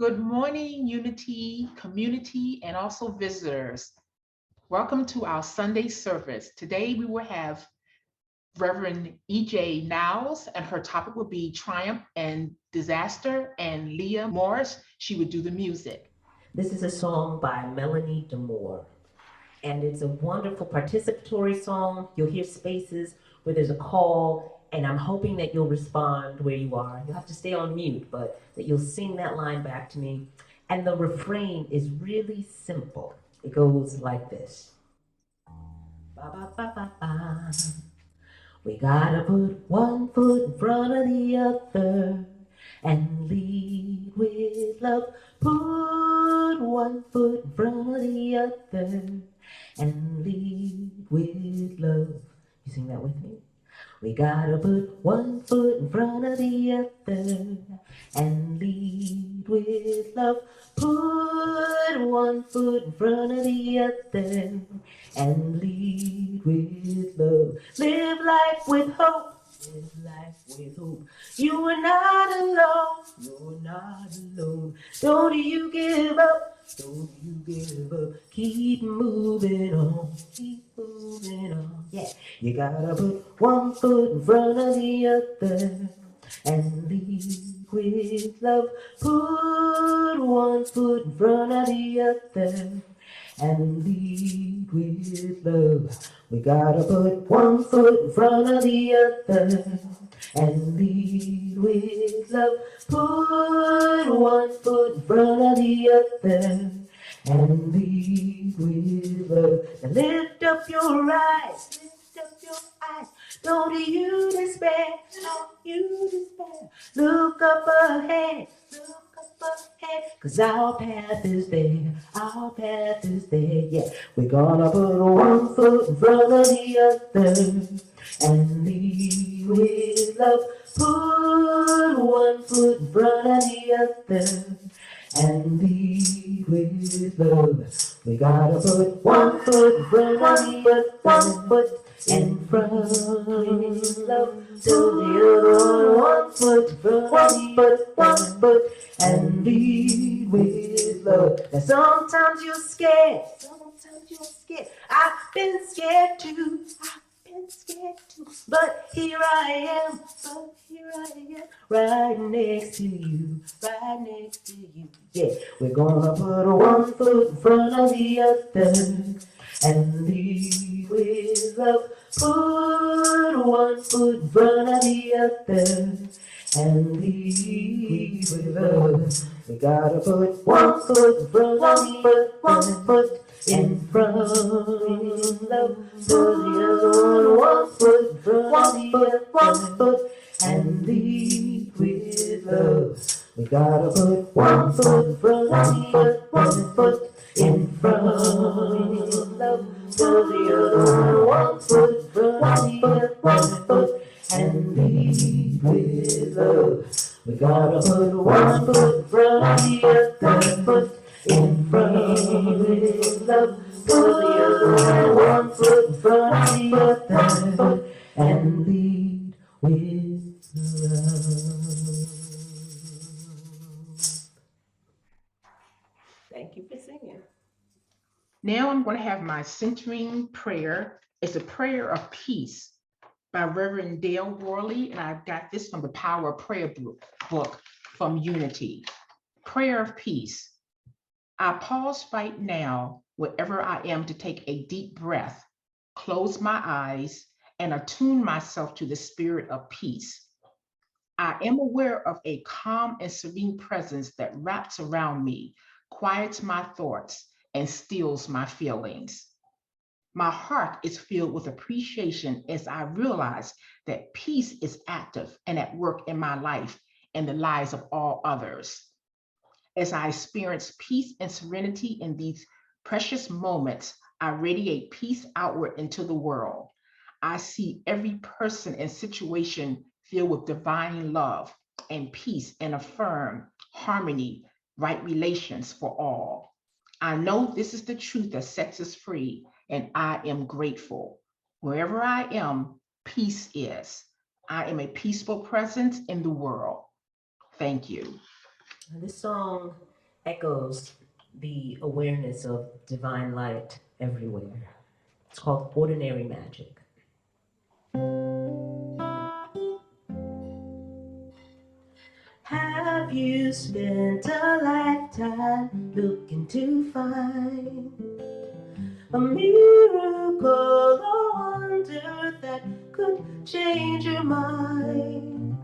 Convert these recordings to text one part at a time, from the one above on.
Good morning, Unity community and also visitors. Welcome to our Sunday service. Today we will have Reverend EJ Niles, and her topic will be Triumph and Disaster, and Lea Morris, she would do the music. This is a song by Melanie DeMore, and it's a wonderful participatory song. You'll hear spaces where there's a call, and I'm hoping that you'll respond where you are. You'll have to stay on mute, but that you'll sing that line back to me. And the refrain is really simple. It goes like this. Ba, ba, ba, ba, ba. We gotta put one foot in front of the other and lead with love. Put one foot in front of the other and lead with love. You sing that with me? We gotta put one foot in front of the other and lead with love. Put one foot in front of the other and lead with love. Live life with hope. Live life with hope. You are not alone. You're not alone. Don't you give up. Don't you give up. Keep moving on. Keep moving on. Yeah. You gotta put one foot in front of the other and lead with love. Put one foot in front of the other and lead with love. We gotta put one foot in front of the other and lead with love. Put one foot in front of the other and lead with love. Now lift up your eyes, lift up your eyes. Don't you despair, don't you despair. Look up ahead, look up ahead. 'Cause our path is there, our path is there. Yeah, we're gonna put one foot in front of the other and lead with love. Put one foot in front of the other and lead with love. We gotta put one foot in front of the other, one foot in front with love. Till the other one foot in front of the other and lead with love. Now sometimes you're scared, sometimes you're scared. I've been scared too, I've been scared too. But here I am, but here I am, right next to you, right next to you. Yeah, we're gonna put one foot in front of the other and lead with love. Put one foot in front of the other and lead with love. We gotta put one foot in front of the other, one foot in front with love. So the other one foot in front of the other, one foot and lead with love. We gotta put one foot in front of the other, one foot in front with love. So the other one foot in front of the other, one foot and lead with love. We gotta put one foot in front of the other, foot in front with love. So the other one foot in front of the other, foot and lead with love. Thank you for singing. Now I'm going to have my centering prayer. It's a prayer of peace by Reverend Dale Worley, and I got this from the Power of Prayer book from Unity. Prayer of peace. I pause right now, wherever I am, to take a deep breath, close my eyes, and attune myself to the spirit of peace. I am aware of a calm and serene presence that wraps around me, quiets my thoughts, and stills my feelings. My heart is filled with appreciation as I realize that peace is active and at work in my life and the lives of all others. As I experience peace and serenity in these precious moments, I radiate peace outward into the world. I see every person and situation filled with divine love and peace and affirm harmony, right relations for all. I know this is the truth that sets us free, and I am grateful. Wherever I am, peace is. I am a peaceful presence in the world. Thank you. This song echoes the awareness of divine light everywhere. It's called Ordinary Magic. Have you spent a lifetime looking to find a miracle or wonder that could change your mind?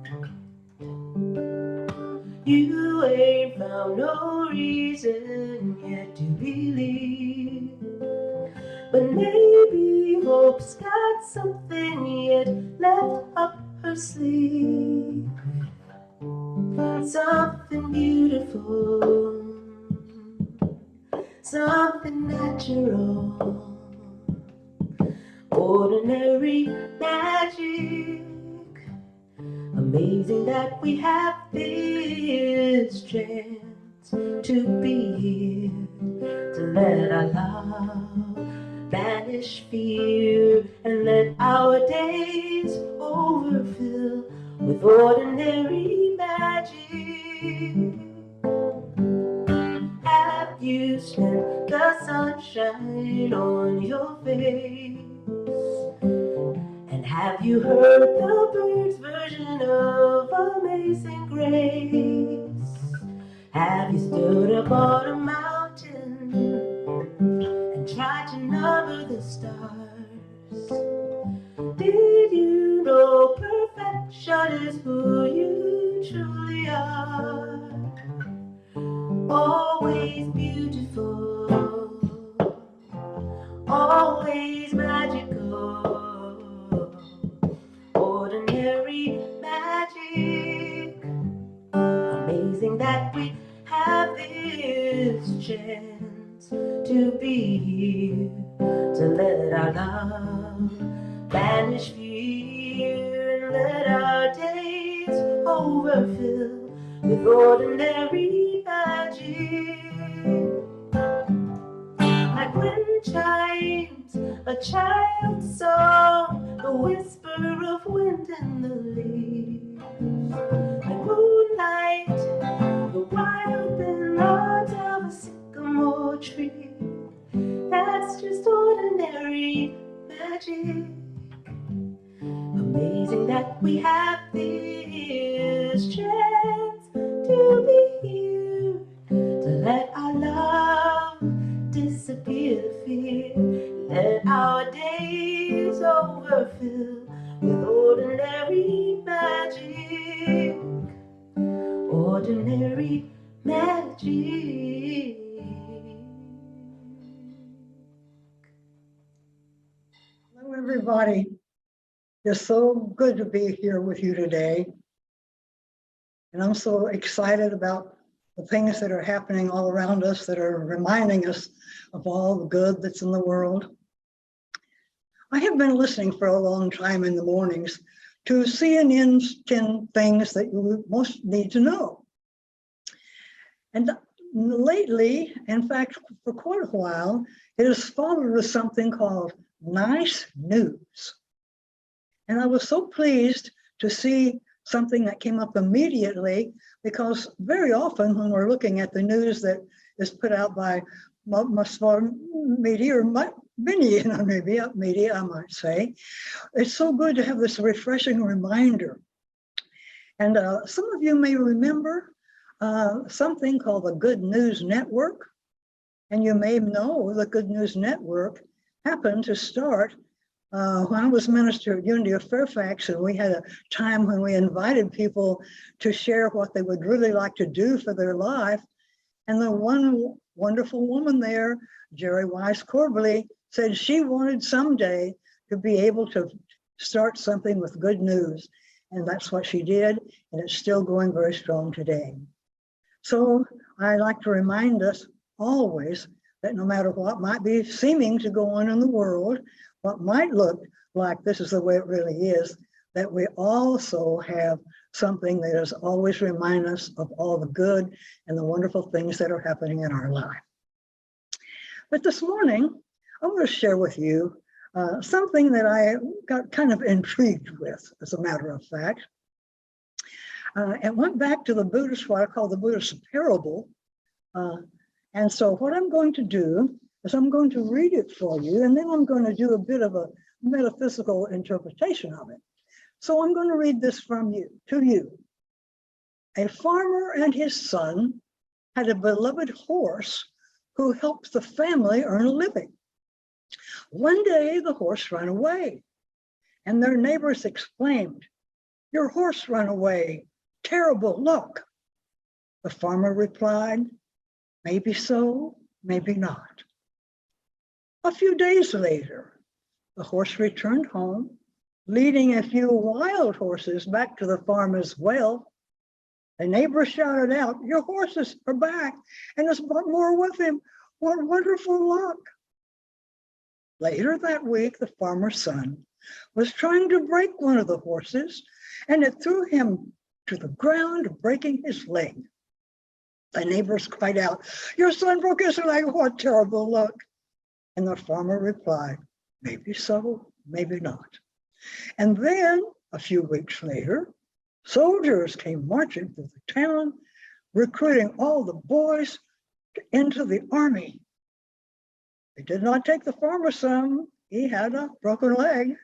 You ain't found no reason yet to believe, but maybe hope's got something yet left up her sleeve. Something beautiful, something natural, ordinary magic. Amazing that we have this chance to be here, to let our love banish fear and let our days overfill with ordinary magic. Have you spent the sunshine on your face? And have you heard the bird's version of Amazing Grace? Have you stood up on a mountain and tried to number the stars? Did you know perfection is who you truly are? Always beautiful, always magical, ordinary magic. Amazing that we have this chance to be here, to let our love banish fear and let our days overfill with ordinary magic. Like wind chimes, a child's song, the whisper of wind in the leaves. Like moonlight, the wild ballad of a sycamore tree. That's just ordinary magic. Amazing that we have this chance to be here, to let our love disappear the fear, let our days overfill with ordinary magic, ordinary magic. Hello, everybody. It's so good to be here with you today. And I'm so excited about the things that are happening all around us that are reminding us of all the good that's in the world. I have been listening for a long time in the mornings to CNN's 10 things that you most need to know. And lately, in fact, for quite a while, it has followed with something called nice news. And I was so pleased to see something that came up immediately, because very often when we're looking at the news that is put out by most media, or many media, I might say, it's so good to have this refreshing reminder. And some of you may remember something called the Good News Network. And you may know the Good News Network happened to start when I was minister at Unity of Fairfax, and we had a time when we invited people to share what they would really like to do for their life. And the one wonderful woman there, Jerry Weiss Corbally, said she wanted someday to be able to start something with good news. And that's what she did, and it's still going very strong today. So I like to remind us always that no matter what might be seeming to go on in the world, what might look like this is the way it really is, that we also have something that is always remind us of all the good and the wonderful things that are happening in our life. But this morning, I want to share with you something that I got kind of intrigued with, as a matter of fact. It went back to the Buddhist, what I call the Buddhist parable And so what I'm going to do is I'm going to read it for you, and then I'm going to do a bit of a metaphysical interpretation of it. So I'm going to read this from you to you. A farmer and his son had a beloved horse who helped the family earn a living. One day the horse ran away, and their neighbors exclaimed, "Your horse ran away, terrible luck." The farmer replied, "Maybe so, maybe not." A few days later, the horse returned home, leading a few wild horses back to the farm as well. The neighbor shouted out, "Your horses are back, and has brought more with him. What wonderful luck." Later that week, the farmer's son was trying to break one of the horses, and it threw him to the ground, breaking his leg. The neighbors cried out, "Your son broke his leg, what terrible luck." And the farmer replied, "Maybe so, maybe not." And then a few weeks later, soldiers came marching through the town, recruiting all the boys into the army. They did not take the farmer's son. He had a broken leg.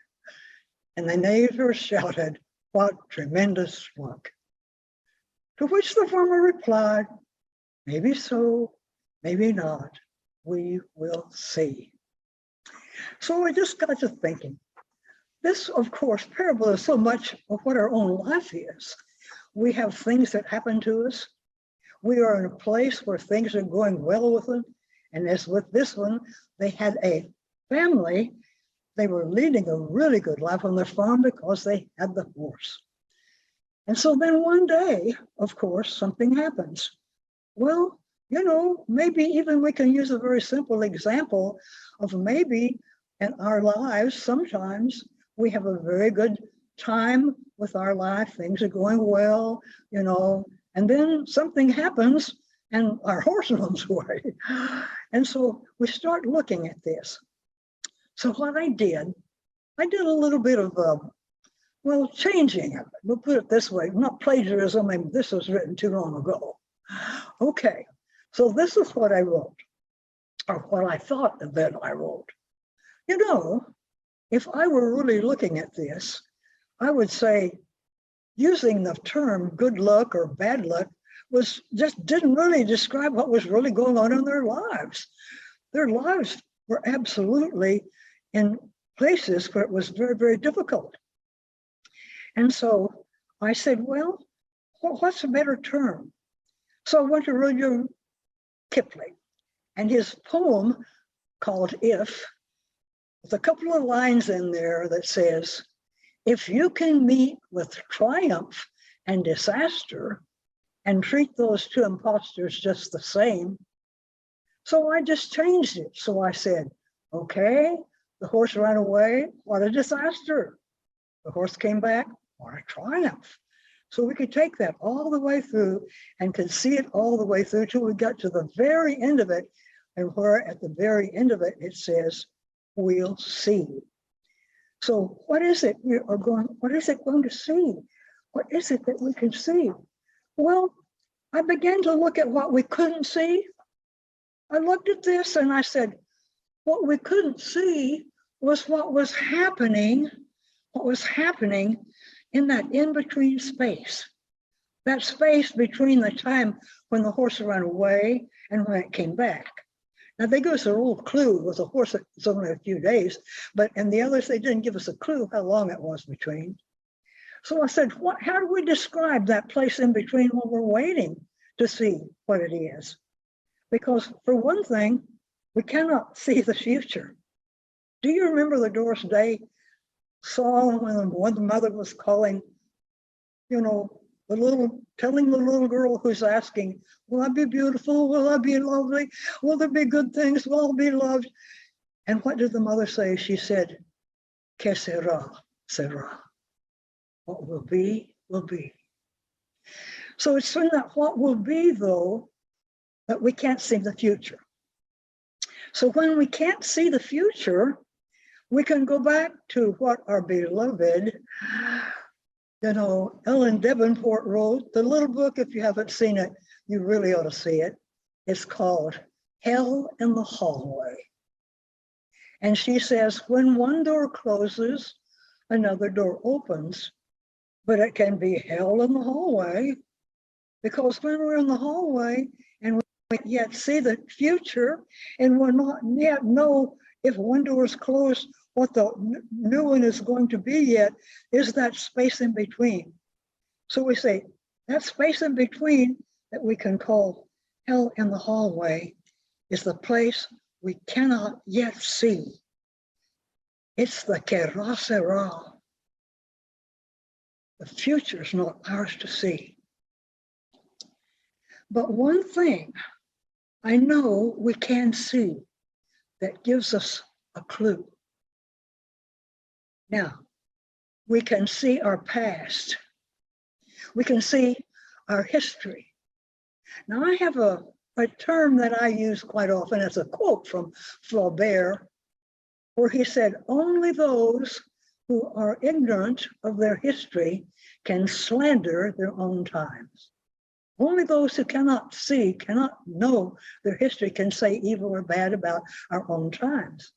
And the neighbors shouted, "What tremendous luck." To which the farmer replied, "Maybe so, maybe not. We will see." So I just got to thinking, this, of course, parable is so much of what our own life is. We have things that happen to us. We are in a place where things are going well with them. And as with this one, they had a family. They were leading a really good life on their farm because they had the horse. And so then one day, of course, something happens. Well, you know, maybe even we can use a very simple example of maybe in our lives, sometimes we have a very good time with our life, things are going well, you know, and then something happens and our horse runs away. And so we start looking at this. So what I did a little bit of, well, changing of it. We'll put it this way, not plagiarism, I mean, this was written too long ago. Okay, so this is what I wrote, or what I thought that I wrote. You know, if I were really looking at this, I would say using the term good luck or bad luck was just didn't really describe what was really going on in their lives. Their lives were absolutely in places where it was very, very difficult. And so I said, well, what's a better term? So I went to Rudyard Kipling and his poem called If, with a couple of lines in there that says, if you can meet with triumph and disaster and treat those two impostors just the same. So I just changed it. So I said, okay, the horse ran away, what a disaster. The horse came back, what a triumph. So we could take that all the way through and could see it all the way through till we got to the very end of it, and where at the very end of it, it says, we'll see. So what is it we are going, what is it going to see? What is it that we can see? Well, I began to look at what we couldn't see. I looked at this and I said, what we couldn't see was what was happening in that in-between space. That space between the time when the horse ran away and when it came back. Now they give us a little clue with a horse that's only a few days, but in the others, they didn't give us a clue how long it was between. So I said, how do we describe that place in between when we're waiting to see what it is? Because for one thing, we cannot see the future. Do you remember the Doris Day song when the mother was calling, you know, telling the little girl who's asking, will I be beautiful? Will I be lovely? Will there be good things? Will I be loved? And what did the mother say? She said, que sera, sera. What will be, will be. So it's in that what will be, though, that we can't see the future. So when we can't see the future, we can go back to what our beloved, you know, Ellen Davenport wrote, the little book. If you haven't seen it, you really ought to see it. It's called Hell in the Hallway. And she says, when one door closes, another door opens, but it can be hell in the hallway, because when we're in the hallway and we yet see the future and we're not yet know if one door is closed, what the new one is going to be yet, is that space in between. So we say that space in between that we can call hell in the hallway is the place we cannot yet see. It's the que sera. The future is not ours to see. But one thing I know we can see that gives us a clue. Now, we can see our past. We can see our history. Now, I have a term that I use quite often. It's a quote from Flaubert, where he said, only those who are ignorant of their history can slander their own times. Only those who cannot see, cannot know their history can say evil or bad about our own times.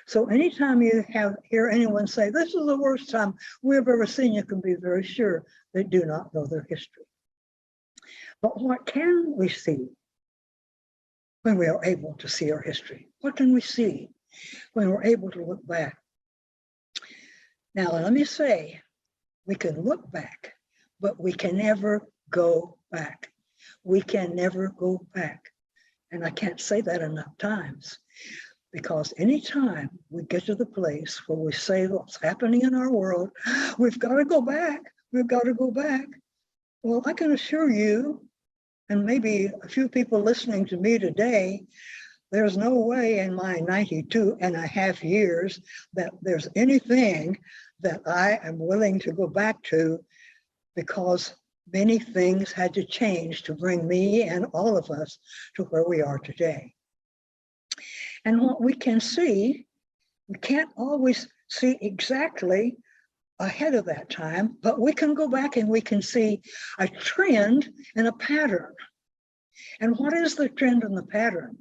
So anytime you hear anyone say, this is the worst time we've ever seen, you can be very sure they do not know their history. But what can we see when we are able to see our history? What can we see when we're able to look back? Now, let me say, we can look back, but we can never go back. We can never go back. And I can't say that enough times, because anytime we get to the place where we say what's happening in our world, we've got to go back, we've got to go back. Well, I can assure you, and maybe a few people listening to me today, there's no way in my 92.5 years that there's anything that I am willing to go back to, because many things had to change to bring me and all of us to where we are today. And what we can see, we can't always see exactly ahead of that time, but we can go back and we can see a trend and a pattern. And what is the trend and the pattern?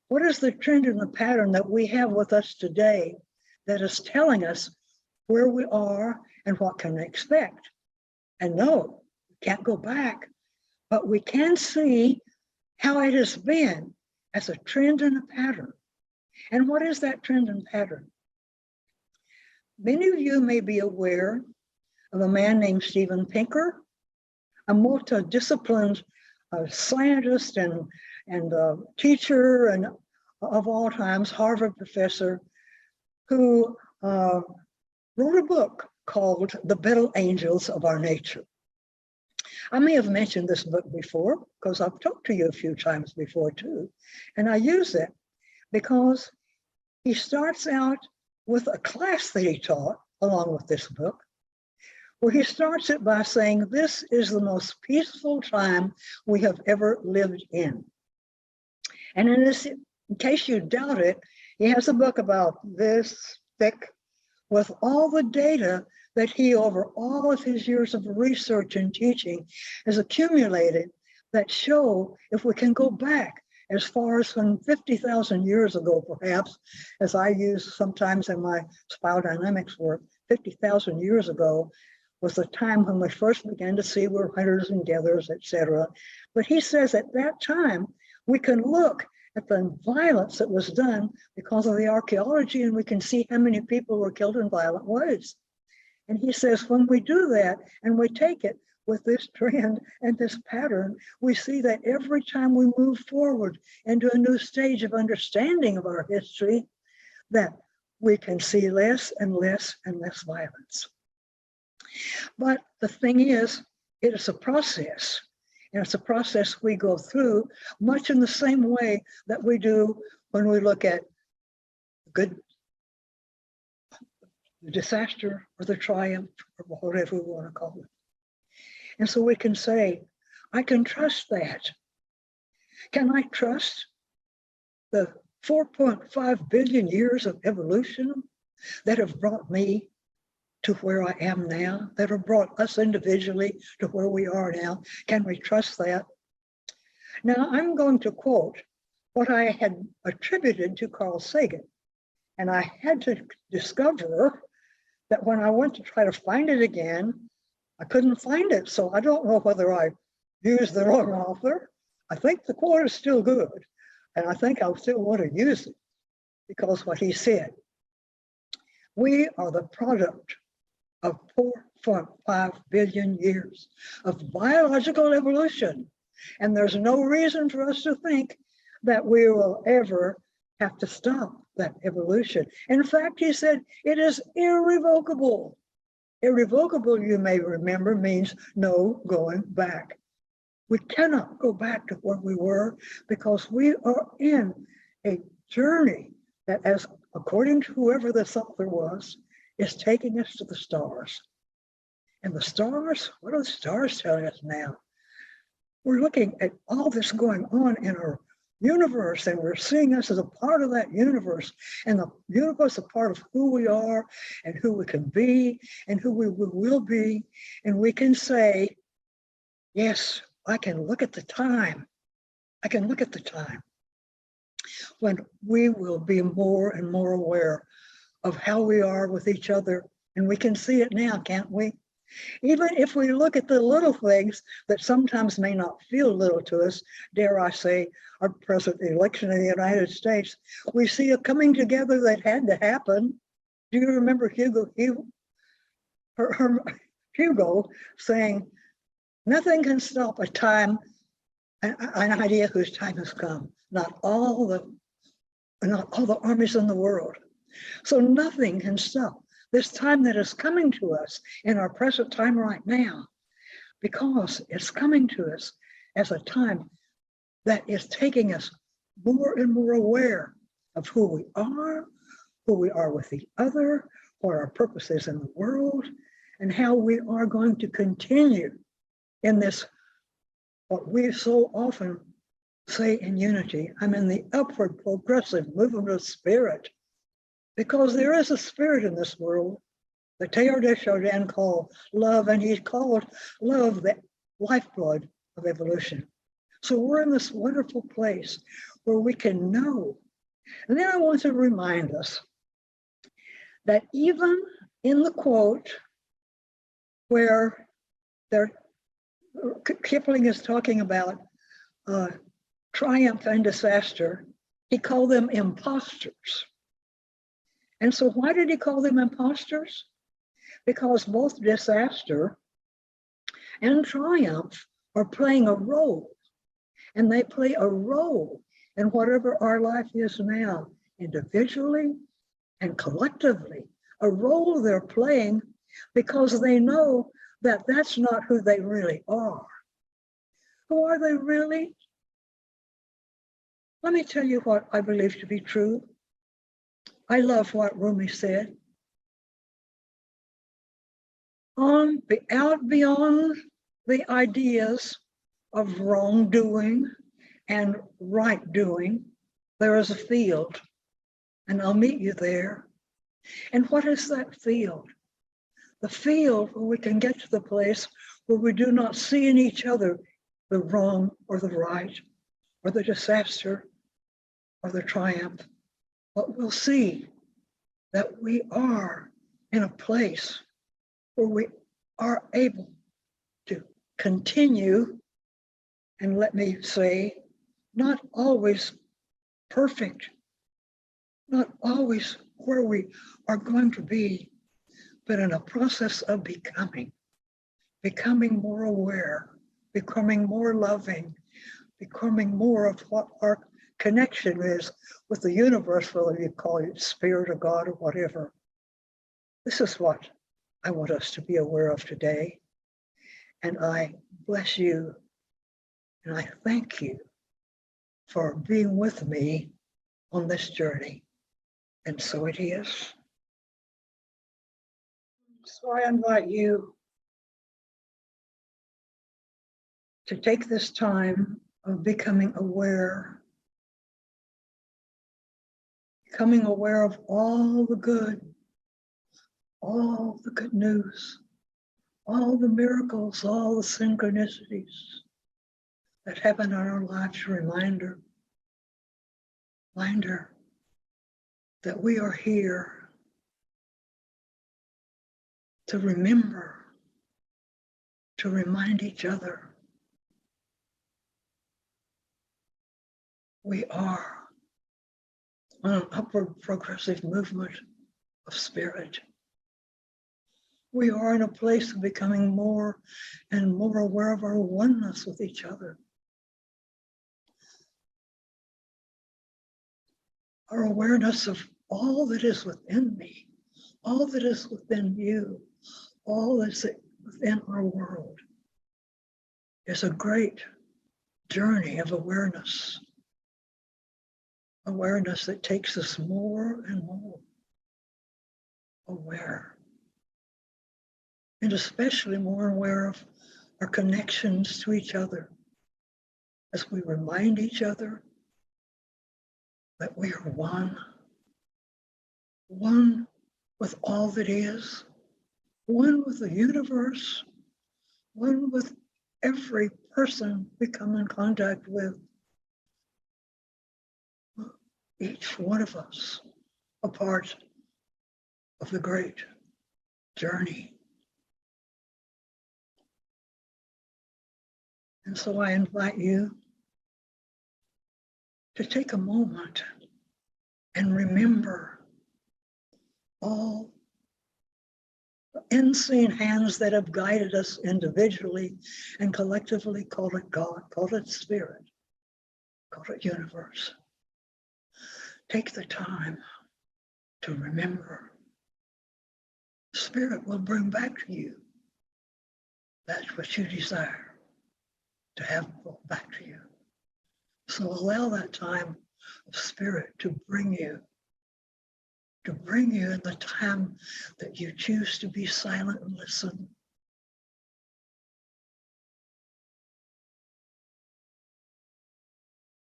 What is the trend and the pattern that we have with us today that is telling us where we are and what can we expect? And no, we can't go back, but we can see how it has been as a trend and a pattern. And what is that trend and pattern? Many of you may be aware of a man named Steven Pinker, a multidisciplined scientist and teacher and of all times, Harvard professor, who wrote a book called The Battle Angels of Our Nature. I may have mentioned this book before because I've talked to you a few times before too. And I use it because he starts out with a class that he taught along with this book, where he starts it by saying, this is the most peaceful time we have ever lived in. And in case you doubt it, he has a book about this thick with all the data that he, over all of his years of research and teaching, has accumulated that show, if we can go back as far as from 50,000 years ago, perhaps, as I use sometimes in my spiral dynamics work, 50,000 years ago was the time when we first began to see we're hunters and gatherers, etc. But he says at that time, we can look at the violence that was done because of the archaeology, and we can see how many people were killed in violent ways. And he says, when we do that and we take it with this trend and this pattern, we see that every time we move forward into a new stage of understanding of our history, that we can see less and less and less violence. But the thing is, it is a process. And it's a process we go through much in the same way that we do when we look at the disaster or the triumph or whatever we want to call it. And so we can say, I can trust that. Can I trust the 4.5 billion years of evolution that have brought me to where I am now, that have brought us individually to where we are now? Can we trust that? Now I'm going to quote what I had attributed to Carl Sagan. And I had to discover that when I went to try to find it again, I couldn't find it. So I don't know whether I used the wrong author. I think the quote is still good. And I think I still want to use it because what he said, we are the product of 4.5 billion years of biological evolution. And there's no reason for us to think that we will ever have to stop that evolution. In fact, he said, it is irrevocable. Irrevocable, you may remember, means no going back. We cannot go back to where we were because we are in a journey that, as according to whoever this author was, is taking us to the stars. And the stars, what are the stars telling us now? We're looking at all this going on in our universe, and we're seeing us as a part of that universe, and the universe is a part of who we are and who we can be and who we will be. And we can say, yes, I can look at the time. I can look at the time when we will be more and more aware of how we are with each other. And we can see it now, can't we? Even if we look at the little things that sometimes may not feel little to us, dare I say, our present election in the United States, we see a coming together that had to happen. Do you remember Hugo saying, nothing can stop a time, an idea whose time has come, not all the armies in the world. So nothing can stop this time that is coming to us in our present time right now, because it's coming to us as a time that is taking us more and more aware of who we are with the other, what our purpose is in the world, and how we are going to continue in this, what we so often say in unity. I'm in the upward progressive movement of spirit, because there is a spirit in this world that Teilhard de Chardin called love, and he called love the lifeblood of evolution. So we're in this wonderful place where we can know. And then I want to remind us that even in the quote where Kipling is talking about triumph and disaster, he called them imposters. And so why did he call them imposters? Because both disaster and triumph are playing a role, and they play a role in whatever our life is now, individually and collectively, a role they're playing because they know that that's not who they really are. Who are they really? Let me tell you what I believe to be true. I love what Rumi said. Out beyond the ideas of wrongdoing and right doing, there is a field, and I'll meet you there. And what is that field? The field where we can get to the place where we do not see in each other the wrong or the right, or the disaster or the triumph, but we'll see that we are in a place where we are able to continue, and let me say, not always perfect, not always where we are going to be, but in a process of becoming more aware, becoming more loving, becoming more of what our connection is with the universe, whether you call it spirit or God or whatever. This is what I want us to be aware of today. And I bless you, and I thank you for being with me on this journey. And so it is. So I invite you to take this time of becoming aware of all the good news, all the miracles, all the synchronicities that happen in our lives, reminder that we are here to remember, to remind each other we are on an upward progressive movement of spirit. We are in a place of becoming more and more aware of our oneness with each other. Our awareness of all that is within me, all that is within you, all that's within our world is a great journey of awareness. Awareness that takes us more and more aware. And especially more aware of our connections to each other as we remind each other that we are one with all that is, one with the universe, one with every person we come in contact with. Each one of us a part of the great journey. And so I invite you to take a moment and remember all the unseen hands that have guided us individually and collectively. Call it God, call it Spirit, call it universe. Take the time to remember. Spirit will bring back to you that which you desire to have brought back to you. So allow that time of Spirit to bring you in the time that you choose to be silent and listen.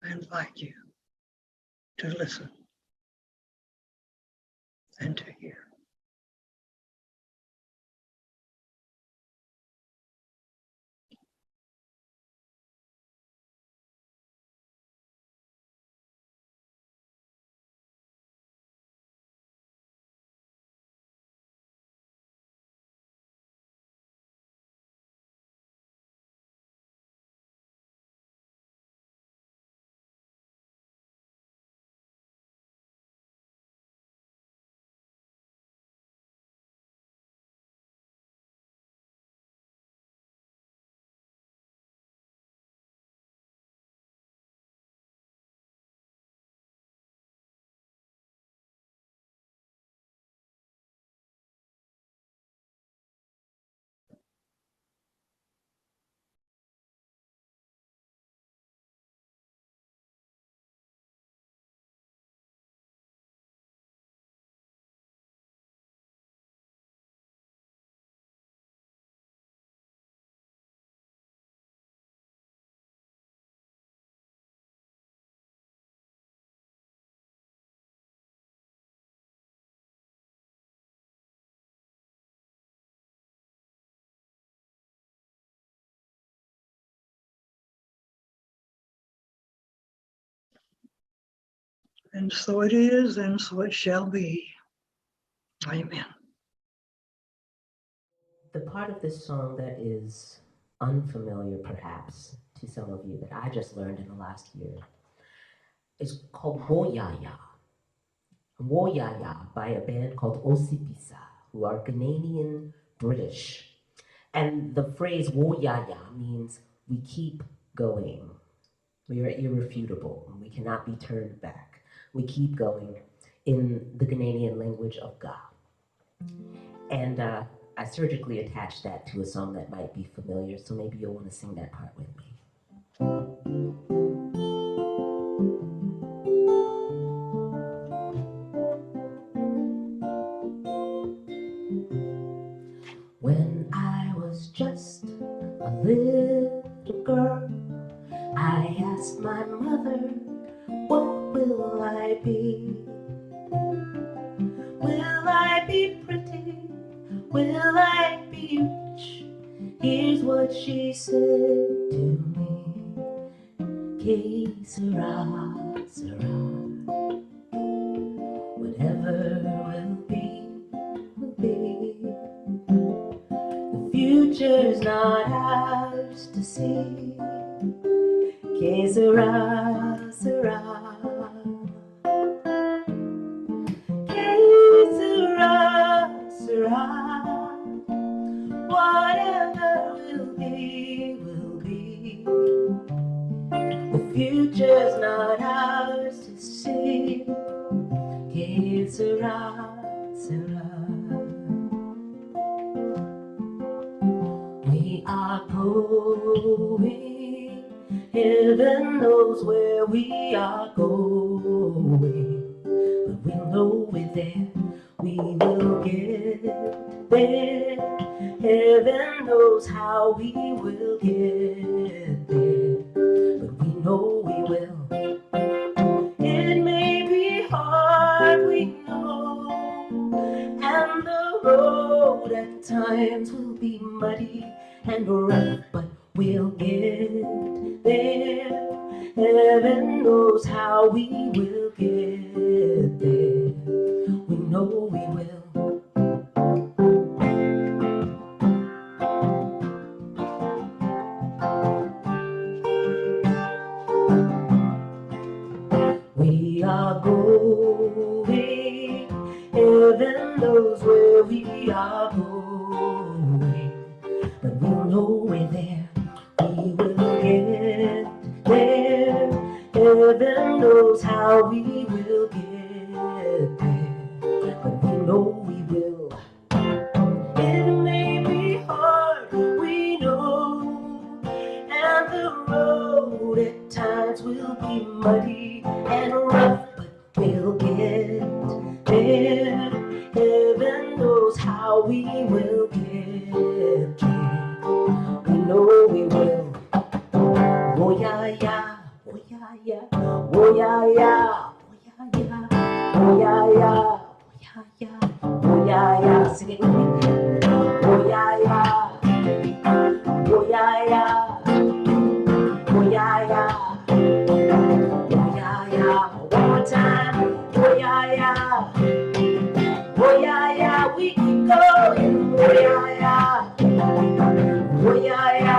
I invite you to listen and to hear. And so it is, and so it shall be. Amen. The part of this song that is unfamiliar, perhaps, to some of you that I just learned in the last year is called Woyaya. Woyaya by a band called Osipisa, who are Ghanaian British. And the phrase Woyaya means we keep going. We are irrefutable. We cannot be turned back. We keep going in the Ghanaian language of Ga. And I surgically attached that to a song that might be familiar, so maybe you'll want to sing that part with me. When I was just a little girl, I asked my mother, what will I be? Will I be pretty? Will I be rich? Here's what she said to me. Que sera, sera. Whatever will be, will be. The future's not ours to see. Que sera, sera. Que sera, sera. Whatever will be, will be. The future's not ours to see. Que sera, sera. We are going, heaven knows where we are going, but we'll know we're there, we will get there. Heaven knows how we will get there, but we know we will. It may be hard, we know, and the road at times will be muddy and rough, but we'll get there. Heaven knows how we will get there. We know we will. We are going, heaven knows where we are going, but we'll know we're there, we will get there. Heaven knows how we will get there, but we know we will. It may be hard, we know, and the road at times will be muddy and rough, but we'll get there. Heaven knows how we will get there. We know we will. Woyaya, woyaya, woyaya, woyaya, woyaya, woyaya, woyaya. Sing it with me. Woyaya, woyaya, woyaya. Woyaya, one more time. Woyaya, woyaya, we keep going. Woyaya, woyaya.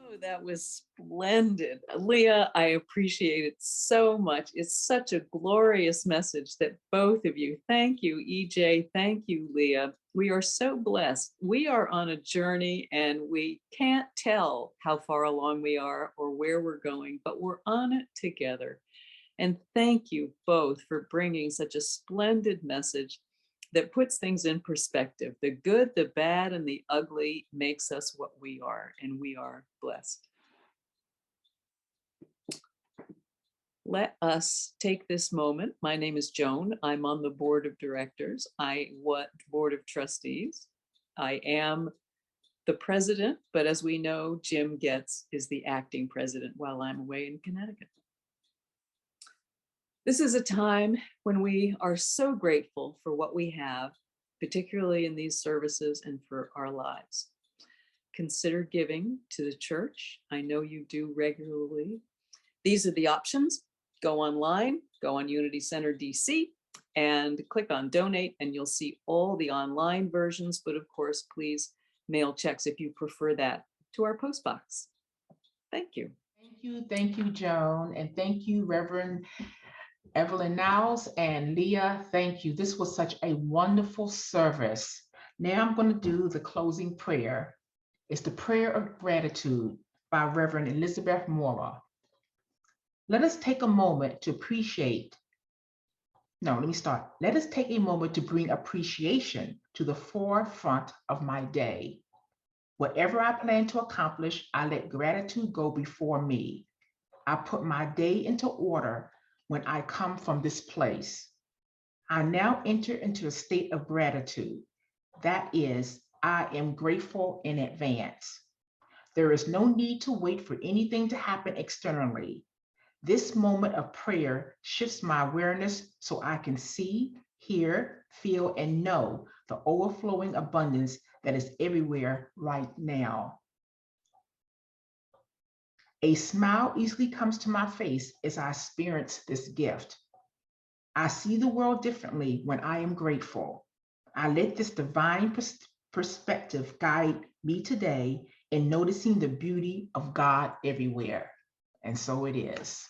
Oh, that was splendid. Lea, I appreciate it so much. It's such a glorious message that both of you, thank you, EJ, thank you, Lea. We are so blessed. We are on a journey and we can't tell how far along we are or where we're going, but we're on it together. And thank you both for bringing such a splendid message that puts things in perspective. The good, the bad, and the ugly makes us what we are, and we are blessed. Let us take this moment. My name is Joan. I'm on the board of directors. Board of trustees. I am the president, but as we know, Jim Getz is the acting president while I'm away in Connecticut. This is a time when we are so grateful for what we have, particularly in these services and for our lives. Consider giving to the church. I know you do regularly. These are the options. Go online, go on Unity Center DC, and click on donate, and you'll see all the online versions. But of course, please mail checks if you prefer that to our post box. Thank you. Thank you, Joan, and thank you, Reverend Evelyn Niles and Lea. Thank you. This was such a wonderful service. Now I'm going to do the closing prayer. It's the prayer of gratitude by Reverend Elizabeth Mora. Let us take a moment to Let us take a moment to bring appreciation to the forefront of my day. Whatever I plan to accomplish, I let gratitude go before me. I put my day into order when I come from this place. I now enter into a state of gratitude. That is, I am grateful in advance. There is no need to wait for anything to happen externally. This moment of prayer shifts my awareness so I can see, hear, feel, and know the overflowing abundance that is everywhere right now. A smile easily comes to my face as I experience this gift. I see the world differently when I am grateful. I let this divine perspective guide me today in noticing the beauty of God everywhere. And so it is.